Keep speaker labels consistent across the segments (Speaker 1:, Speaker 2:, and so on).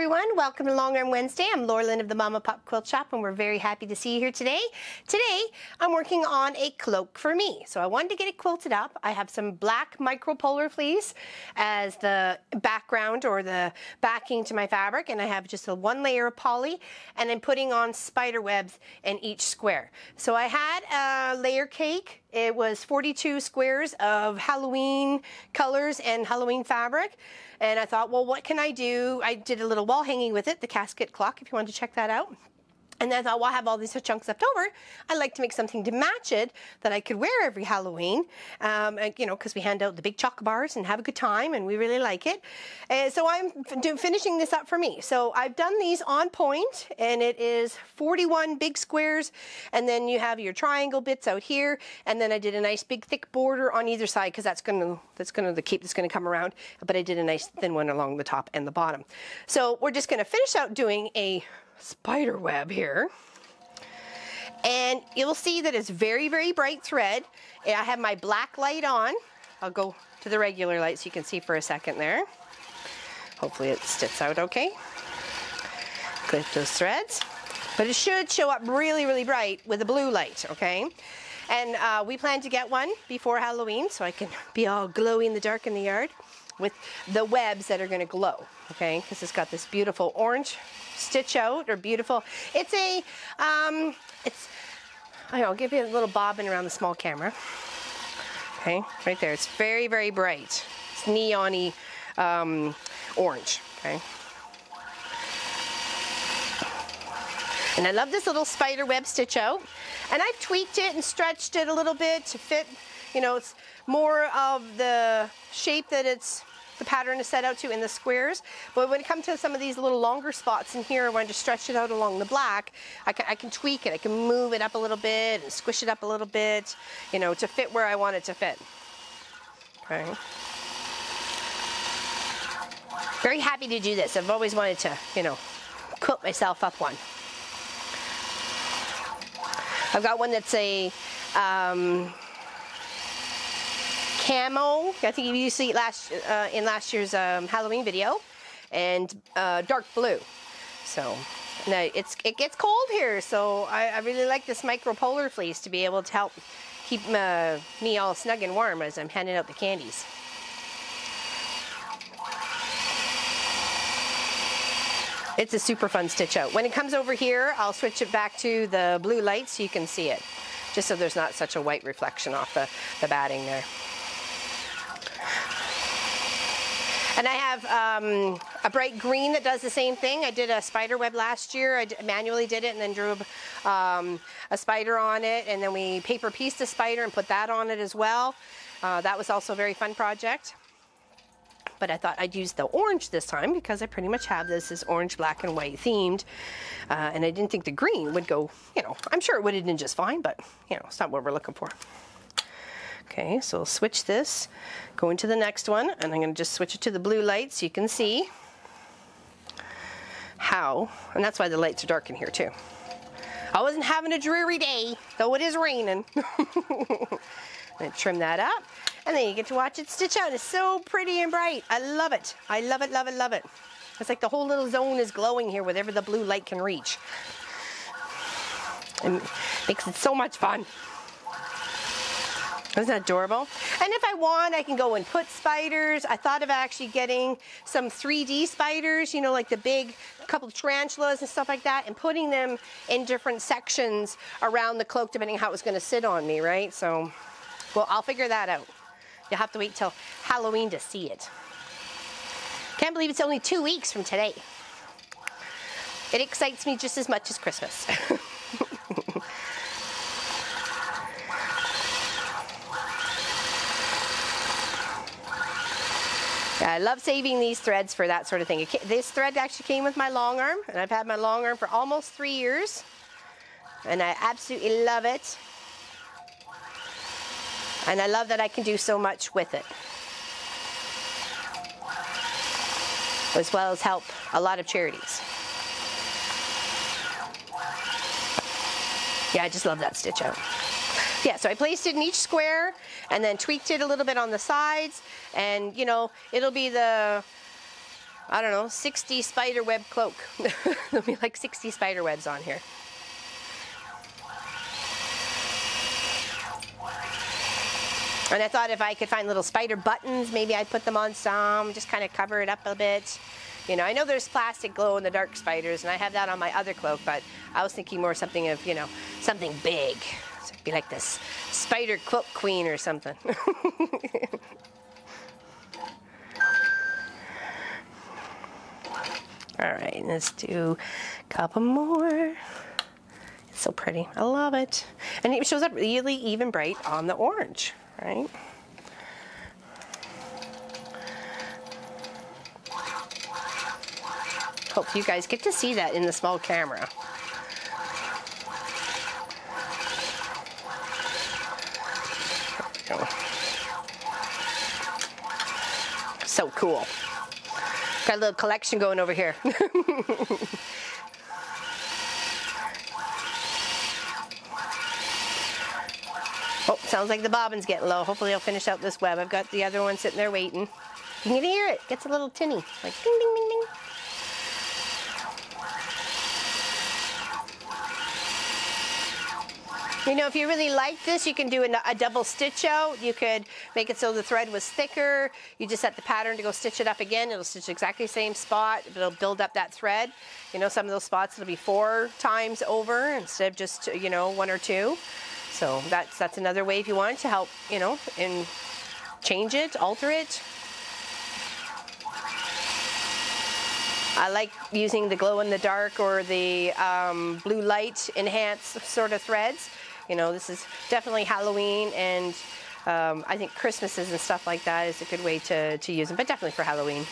Speaker 1: everyone, welcome to Long Arm Wednesday. I'm Laura Lynn of the Mama Pop Quilt Shop, and we're very happy to see you here today. Today, I'm working on a cloak for me. So I wanted to get it quilted up. I have some black micropolar fleece as the background or the backing to my fabric, and I have just a one layer of poly, and I'm putting on spider webs in each square. So I had a layer cake. It was 42 squares of Halloween colors and Halloween fabric. And I thought, well, what can I do? I did a little wall hanging with it, the casket clock, if you wanted to check that out. And then I thought, well, I have all these chunks left over. I'd like to make something to match it that I could wear every Halloween, you know, because we hand out the big chocolate bars and have a good time, and we really like it. And so I'm finishing this up for me. So I've done these on point, and it is 41 big squares, and then you have your triangle bits out here, and then I did a nice big thick border on either side because that's the cape that's going to come around. But I did a nice thin one along the top and the bottom. So we're just going to finish out doing a spider web here, and you'll see that it's very, very bright thread. I have my black light on. I'll go to the regular light so you can see for a second there. Hopefully it sticks out okay. Clip those threads, but it should show up really, really bright with a blue light, okay? And we plan to get one before Halloween so I can be all glowy in the dark in the yard with the webs that are going to glow, okay? Because it's got this beautiful orange stitch out, or beautiful. It's a, I'll give you a little bobbin around the small camera. Okay, right there. It's very, very bright. It's neon-y orange, okay? And I love this little spider web stitch out. And I've tweaked it and stretched it a little bit to fit, you know, it's more of the shape that the pattern is set out to in the squares. But when it comes to some of these little longer spots in here, I want to stretch it out along the black, I can tweak it. I can move it up a little bit and squish it up a little bit, you know, to fit where I want it to fit. Okay. Very happy to do this. I've always wanted to, you know, quilt myself up one. I've got one that's a camo. I think you see it in last year's Halloween video, and dark blue. So now it gets cold here, so I really like this micropolar fleece to be able to help keep me all snug and warm as I'm handing out the candies. It's a super fun stitch out. When it comes over here, I'll switch it back to the blue light so you can see it, just so there's not such a white reflection off the batting there. And I have a bright green that does the same thing. I did a spider web last year. I manually did it and then drew a spider on it, and then we paper pieced a spider and put that on it as well. That was also a very fun project. But I thought I'd use the orange this time because I pretty much have this as orange, black, and white themed. And I didn't think the green would go, you know, I'm sure it would have done just fine, but, you know, it's not what we're looking for. Okay, so we'll switch this, go into the next one, and I'm going to just switch it to the blue light so you can see how, and that's why the lights are dark in here too. I wasn't having a dreary day, though it is raining. I'm going to trim that up, and then you get to watch it stitch out. It's so pretty and bright. I love it. I love it, love it, love it. It's like the whole little zone is glowing here, whatever the blue light can reach. And it makes it so much fun. Isn't that adorable? And if I want, I can go and put spiders. I thought of actually getting some 3D spiders, you know, like the big couple of tarantulas and stuff like that, and putting them in different sections around the cloak, depending on how it's going to sit on me, right? So, well, I'll figure that out. You'll have to wait till Halloween to see it. Can't believe it's only 2 weeks from today. It excites me just as much as Christmas. I love saving these threads for that sort of thing. This thread actually came with my long arm, and I've had my long arm for almost 3 years, and I absolutely love it. And I love that I can do so much with it, as well as help a lot of charities. Yeah, I just love that stitch out. Yeah, so I placed it in each square and then tweaked it a little bit on the sides, and you know, it'll be the I don't know, 60 spider web cloak. There'll be like 60 spider webs on here. And I thought if I could find little spider buttons, maybe I'd put them on some, just kind of cover it up a bit. You know, I know there's plastic glow-in-the-dark spiders, and I have that on my other cloak, but I was thinking more something of, you know, something big. So it'd be like this spider quilt queen or something. All right, let's do a couple more. It's so pretty. I love it. And it shows up really even bright on the orange, right? Hope you guys get to see that in the small camera. There we go. So cool. Got a little collection going over here. Oh, sounds like the bobbin's getting low. Hopefully I'll finish out this web. I've got the other one sitting there waiting. You can hear it. Gets a little tinny. Like ding, ding, ding, ding. You know, if you really like this, you can do a double stitch out. You could make it so the thread was thicker. You just set the pattern to go stitch it up again. It'll stitch exactly the same spot. It'll build up that thread. You know, some of those spots it'll be 4 times over instead of just, you know, 1 or 2. So that's another way if you want to help, you know, and change it, alter it. I like using the glow in the dark or the blue light enhanced sort of threads. You know, this is definitely Halloween, and I think Christmases and stuff like that is a good way to use them, but definitely for Halloween.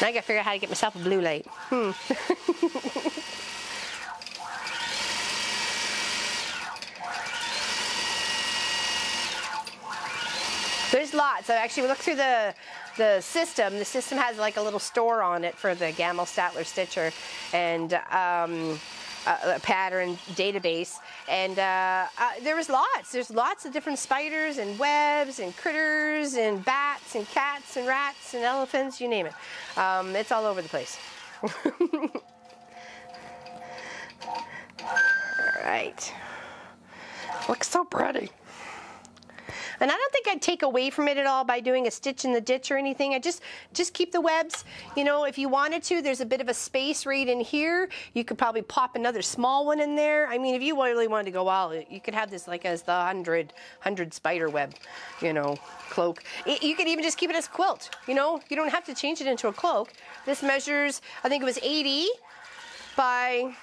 Speaker 1: Now I gotta figure out how to get myself a blue light. There's lots. I actually looked through the system. The system has like a little store on it for the Gamble Statler Stitcher and a pattern database. And there was lots. There's lots of different spiders and webs and critters and bats and cats and rats and elephants, you name it. It's all over the place. All right. Looks so pretty. And I don't think I'd take away from it at all by doing a stitch in the ditch or anything. I just keep the webs. You know, if you wanted to, there's a bit of a space right in here. You could probably pop another small one in there. I mean, if you really wanted to go out, you could have this like as the 100 spider web, you know, cloak. You could even just keep it as a quilt. You know, you don't have to change it into a cloak. This measures, I think it was 80 by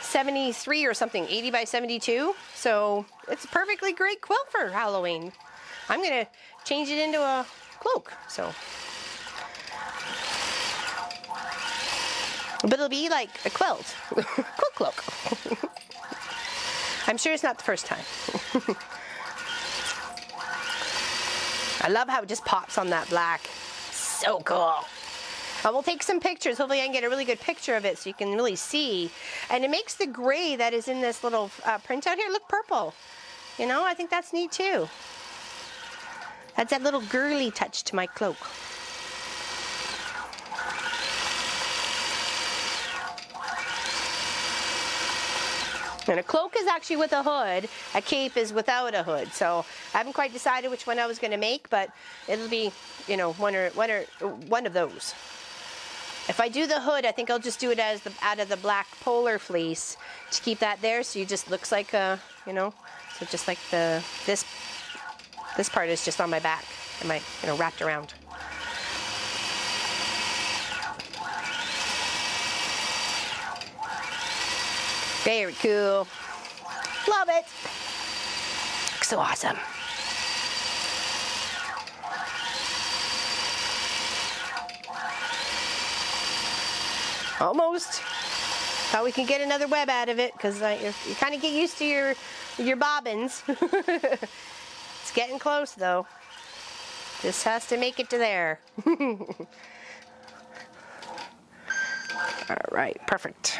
Speaker 1: 73 or something, 80 by 72. So it's a perfectly great quilt for Halloween. I'm gonna change it into a cloak. So, but it'll be like a quilt, quilt cloak. I'm sure it's not the first time. I love how it just pops on that black. So cool. We'll take some pictures. Hopefully I can get a really good picture of it so you can really see. And it makes the gray that is in this little printout here look purple. You know, I think that's neat too. That's that little girly touch to my cloak. And a cloak is actually with a hood. A cape is without a hood. So I haven't quite decided which one I was going to make, but it'll be, you know, one of those. If I do the hood, I think I'll just do it as out of the black polar fleece to keep that there, so it just looks like a, you know, so just like this part is just on my back and my, you know, wrapped around. Very cool. Love it. Looks so awesome. Almost. Thought we can get another web out of it because you kind of get used to your bobbins. It's getting close though. Just has to make it to there. All right, perfect.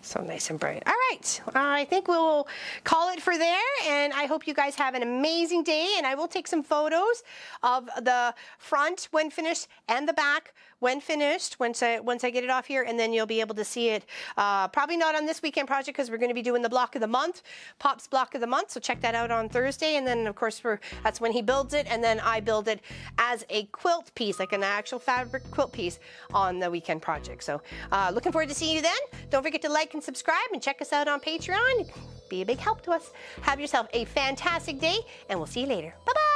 Speaker 1: So nice and bright. All right. right, I think we'll call it for there, and I hope you guys have an amazing day, and I will take some photos of the front when finished and the back when finished, once I get it off here, and then you'll be able to see it, probably not on this weekend project because we're going to be doing the block of the month, Pop's block of the month, so check that out on Thursday, and then of course that's when he builds it, and then I build it as a quilt piece, like an actual fabric quilt piece on the weekend project. So looking forward to seeing you then. Don't forget to like and subscribe and check us out on Patreon. Be a big help to us. Have yourself a fantastic day, and we'll see you later. Bye-bye.